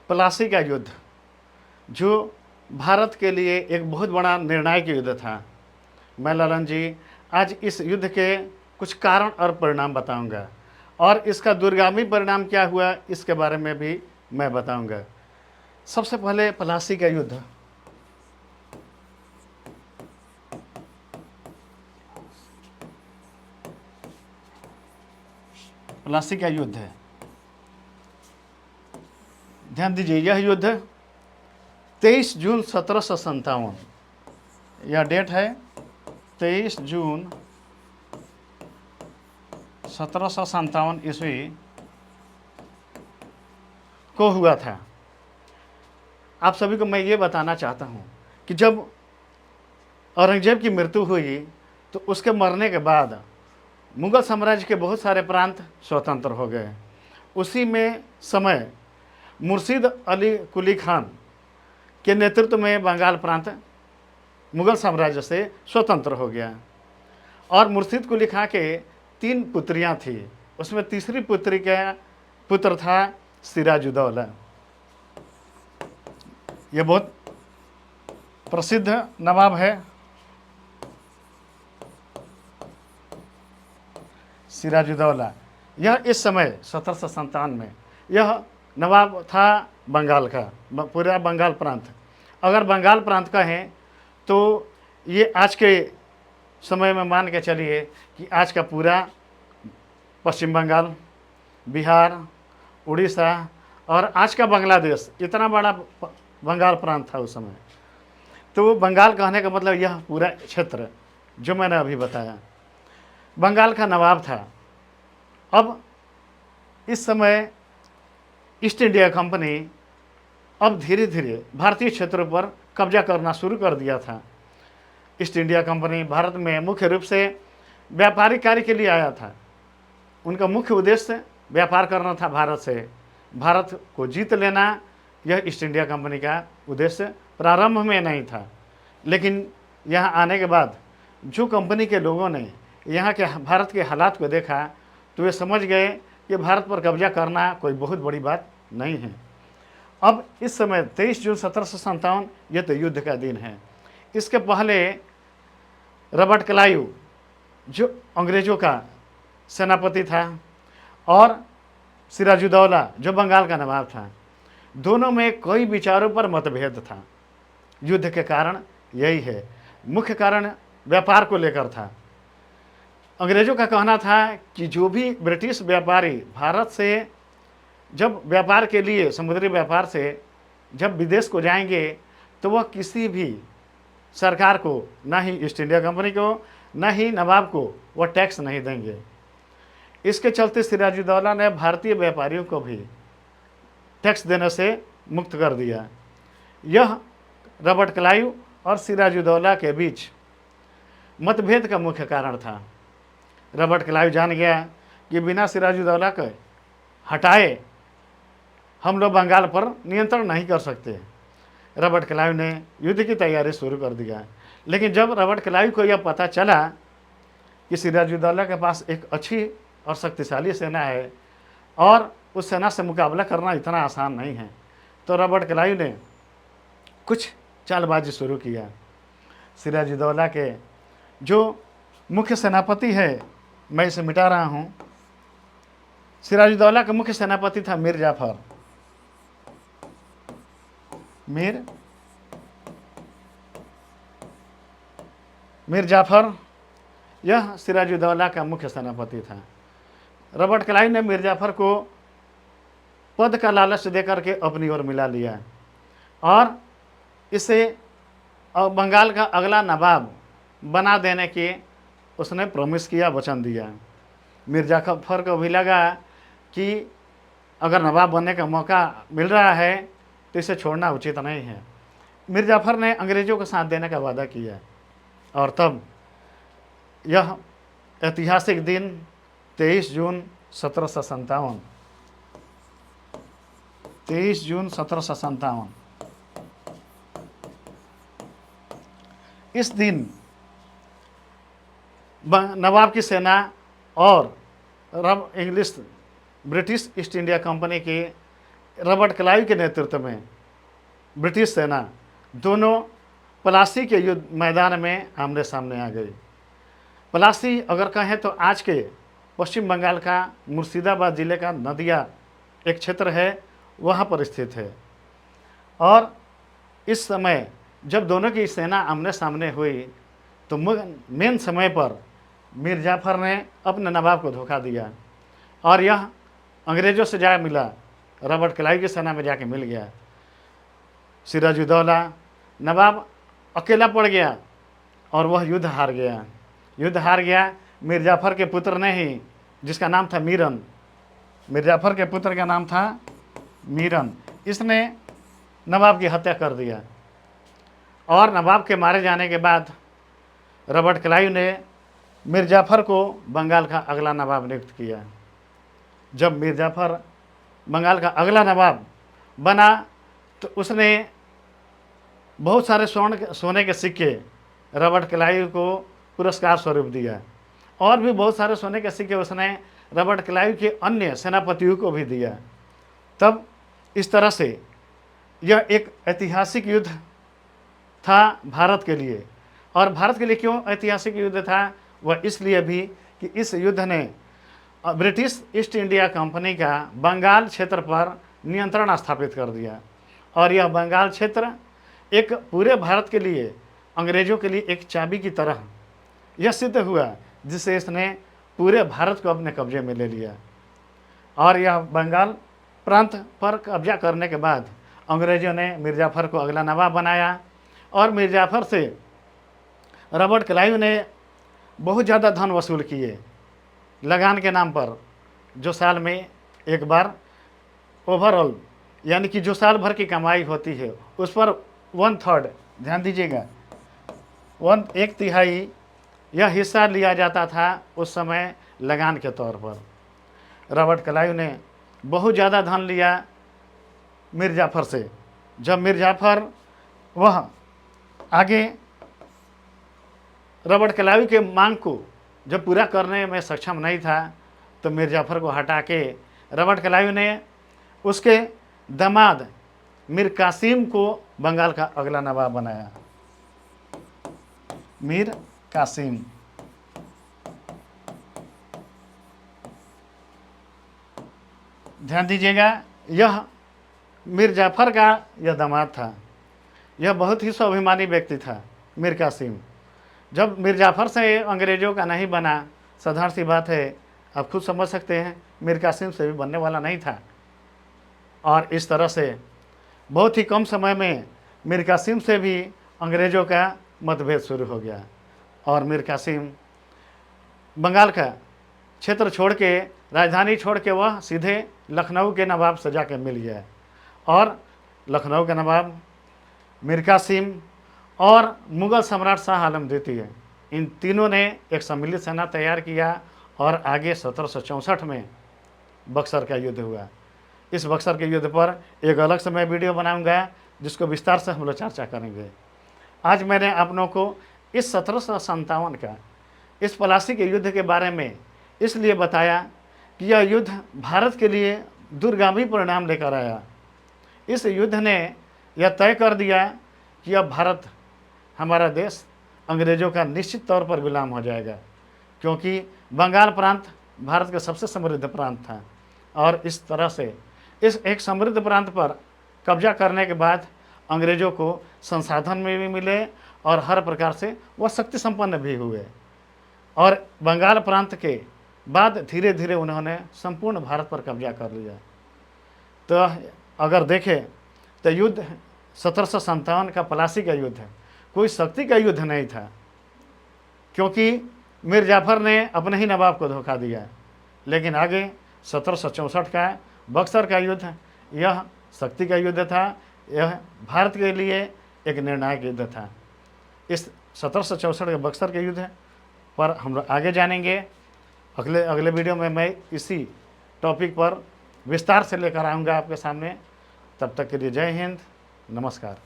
प्लासी का युद्ध, जो भारत के लिए एक बहुत बड़ा निर्णायक युद्ध था। मैं ललन जी आज इस युद्ध के कुछ कारण और परिणाम बताऊंगा, और इसका दूरगामी परिणाम क्या हुआ इसके बारे में भी मैं बताऊंगा। सबसे पहले प्लासी का युद्ध। प्लासी का युद्ध है, ध्यान दीजिए, यह युद्ध 23 जून 1757, यह डेट है 23 जून 1757 ईस्वी को हुआ था। आप सभी को मैं ये बताना चाहता हूँ कि जब औरंगजेब की मृत्यु हुई तो उसके मरने के बाद मुगल साम्राज्य के बहुत सारे प्रांत स्वतंत्र हो गए। उसी में समय मुर्शीद अली कुली खान के नेतृत्व में बंगाल प्रांत मुगल साम्राज्य से स्वतंत्र हो गया। और मुर्शीद कुली खान के 3 पुत्रियां थी, उसमें तीसरी पुत्री का पुत्र था सिराजुद्दौला। यह बहुत प्रसिद्ध नवाब है, सिराजुद्दौला। यह इस समय 1757 में यह नवाब था बंगाल का, पूरा बंगाल प्रांत। अगर बंगाल प्रांत का है तो ये आज के समय में मान के चलिए कि आज का पूरा पश्चिम बंगाल, बिहार, उड़ीसा और आज का बांग्लादेश, इतना बड़ा बंगाल प्रांत था उस समय। तो बंगाल कहने का मतलब यह पूरा क्षेत्र जो मैंने अभी बताया, बंगाल का नवाब था। अब इस समय ईस्ट इंडिया कंपनी अब धीरे धीरे भारतीय क्षेत्रों पर कब्जा करना शुरू कर दिया था। ईस्ट इंडिया कंपनी भारत में मुख्य रूप से व्यापारिक कार्य के लिए आया था। उनका मुख्य उद्देश्य व्यापार करना था भारत से, भारत को जीत लेना। यह ईस्ट इंडिया कंपनी का उद्देश्य प्रारंभ में नहीं था, लेकिन यहाँ आने के बाद जो कंपनी के लोगों ने यहाँ के भारत के हालात को देखा तो वे समझ गए कि भारत पर कब्जा करना कोई बहुत बड़ी बात नहीं है। अब इस समय 23 जून 1757 ये तो युद्ध का दिन है। इसके पहले रॉबर्ट क्लाइव जो अंग्रेज़ों का सेनापति था और सिराजुद्दौला जो बंगाल का नवाब था, दोनों में कई विचारों पर मतभेद था। युद्ध के कारण यही है, मुख्य कारण व्यापार को लेकर था। अंग्रेज़ों का कहना था कि जो भी ब्रिटिश व्यापारी भारत से जब व्यापार के लिए, समुद्री व्यापार से जब विदेश को जाएंगे तो वह किसी भी सरकार को, ना ही ईस्ट इंडिया कंपनी को, ना ही नवाब को वह टैक्स नहीं देंगे। इसके चलते सिराजुद्दौला ने भारतीय व्यापारियों को भी टैक्स देने से मुक्त कर दिया। यह रॉबर्ट क्लाइव और सिराजुद्दौला के बीच मतभेद का मुख्य कारण था। रॉबर्ट क्लाइव जान गया कि बिना सिराजुद्दौला को हटाए हम लोग बंगाल पर नियंत्रण नहीं कर सकते। रॉबर्ट क्लाइव ने युद्ध की तैयारी शुरू कर दिया। लेकिन जब रॉबर्ट क्लाइव को यह पता चला कि सिराजुद्दौला के पास एक अच्छी और शक्तिशाली सेना है और उस सेना से मुकाबला करना इतना आसान नहीं है, तो रॉबर्ट क्लाइव ने कुछ चालबाजी शुरू किया। सिराजुद्दौला के जो मुख्य सेनापति है, मैं इसे मिटा रहा हूँ, सिराजुद्दौला का मुख्य सेनापति था मीर जाफर। मीर जाफर यह सिराजुद्दौला का मुख्य सेनापति था। रॉबर्ट क्लाइव ने मीर जाफर को पद का लालच देकर के अपनी ओर मिला लिया और इसे बंगाल का अगला नवाब बना देने की उसने प्रॉमिस किया, वचन दिया। मीर जाफर को भी लगा कि अगर नवाब बनने का मौका मिल रहा है तो इसे छोड़ना उचित नहीं है। मीर जाफर ने अंग्रेज़ों का साथ देने का वादा किया और तब यह ऐतिहासिक दिन 23 जून 1757, 23 जून 1757, इस दिन नवाब की सेना और ब्रिटिश ईस्ट इंडिया कंपनी की रॉबर्ट क्लाइव के नेतृत्व में ब्रिटिश सेना दोनों प्लासी के युद्ध मैदान में आमने सामने आ गई। प्लासी अगर कहें तो आज के पश्चिम बंगाल का मुर्शिदाबाद जिले का नदिया एक क्षेत्र है, वहाँ पर स्थित है। और इस समय जब दोनों की सेना आमने सामने हुई तो मेन समय पर मीर जाफ़र ने अपने नवाब को धोखा दिया और यह अंग्रेज़ों से जा मिला, रॉबर्ट क्लाइव की सेना में जाके मिल गया। सिराजुद्दौला नवाब अकेला पड़ गया और वह युद्ध हार गया। युद्ध हार गया मीर जाफ़र के पुत्र ने ही, जिसका नाम था मीरन। मीर जाफ़र के पुत्र का नाम था मीरन। इसने नवाब की हत्या कर दिया और नवाब के मारे जाने के बाद रॉबर्ट क्लाइव ने मीर जाफ़र को बंगाल का अगला नवाब नियुक्त किया। जब मीर जाफ़र बंगाल का अगला नवाब बना तो उसने बहुत सारे सोने के सिक्के रॉबर्ट क्लाइव को पुरस्कार स्वरूप दिया और भी बहुत सारे सोने के सिक्के उसने रॉबर्ट क्लाइव के अन्य सेनापतियों को भी दिया। तब इस तरह से यह एक ऐतिहासिक युद्ध था भारत के लिए। और भारत के लिए क्यों ऐतिहासिक युद्ध था? वह इसलिए भी कि इस युद्ध ने ब्रिटिश ईस्ट इंडिया कंपनी का बंगाल क्षेत्र पर नियंत्रण स्थापित कर दिया और यह बंगाल क्षेत्र एक पूरे भारत के लिए, अंग्रेज़ों के लिए एक चाबी की तरह यह सिद्ध हुआ, जिससे इसने पूरे भारत को अपने कब्जे में ले लिया। और यह बंगाल प्रांत पर कब्जा करने के बाद अंग्रेज़ों ने मीर जाफ़र को अगला नवाब बनाया और मीर जाफ़र से रॉबर्ट क्लाइव ने बहुत ज़्यादा धन वसूल किए लगान के नाम पर, जो साल में एक बार ओवरऑल यानी कि जो साल भर की कमाई होती है उस पर 1/3, ध्यान दीजिएगा, 1/3 यह हिस्सा लिया जाता था उस समय लगान के तौर पर। रॉबर्ट क्लाइव ने बहुत ज़्यादा धन लिया मीर जाफ़र से। जब मीर जाफ़र वह आगे रॉबर्ट क्लाइव के मांग को जब पूरा करने में सक्षम नहीं था तो मीर जाफ़र को हटा के रॉबर्ट क्लाइव ने उसके दामाद मीर कासिम को बंगाल का अगला नवाब बनाया। मीर कासिम ध्यान दीजिएगा, यह मीर जाफ़र का यह दामाद था। यह बहुत ही स्वाभिमानी व्यक्ति था मीर कासिम। जब मीर जाफ़र से अंग्रेज़ों का नहीं बना, साधारण सी बात है, आप खुद समझ सकते हैं, मीर कासिम से भी बनने वाला नहीं था। और इस तरह से बहुत ही कम समय में मीर कासिम से भी अंग्रेज़ों का मतभेद शुरू हो गया और मीर कासिम बंगाल का क्षेत्र छोड़ के, राजधानी छोड़ के वह सीधे लखनऊ के नवाब से जाकर मिल गया और लखनऊ के नवाब मीर कासिम और मुग़ल सम्राट शाह आलम द्वितीय, इन तीनों ने एक सम्मिलित सेना तैयार किया और आगे 1764 में बक्सर का युद्ध हुआ। इस बक्सर के युद्ध पर एक अलग से मैं वीडियो बनाऊंगा जिसको विस्तार से हम लोग चर्चा करेंगे। आज मैंने आप लोगों को इस 1757 का इस प्लासी के युद्ध के बारे में इसलिए बताया कि यह युद्ध भारत के लिए दूरगामी परिणाम लेकर आया। इस युद्ध ने यह तय कर दिया कि अब भारत, हमारा देश अंग्रेज़ों का निश्चित तौर पर गुलाम हो जाएगा, क्योंकि बंगाल प्रांत भारत का सबसे समृद्ध प्रांत था और इस तरह से इस एक समृद्ध प्रांत पर कब्जा करने के बाद अंग्रेज़ों को संसाधन में भी मिले और हर प्रकार से वह शक्ति संपन्न भी हुए और बंगाल प्रांत के बाद धीरे धीरे उन्होंने संपूर्ण भारत पर कब्जा कर लिया। तो अगर देखें तो युद्ध 1757 का प्लासी का युद्ध कोई शक्ति का युद्ध नहीं था, क्योंकि मीर जाफ़र ने अपने ही नवाब को धोखा दिया। लेकिन आगे 1764 का बक्सर का युद्ध यह शक्ति का युद्ध था, यह भारत के लिए एक निर्णायक युद्ध था। इस 1764 के बक्सर के युद्ध पर हम लोग आगे जानेंगे। अगले वीडियो में मैं इसी टॉपिक पर विस्तार से लेकर आऊँगा आपके सामने। तब तक के लिए जय हिंद, नमस्कार।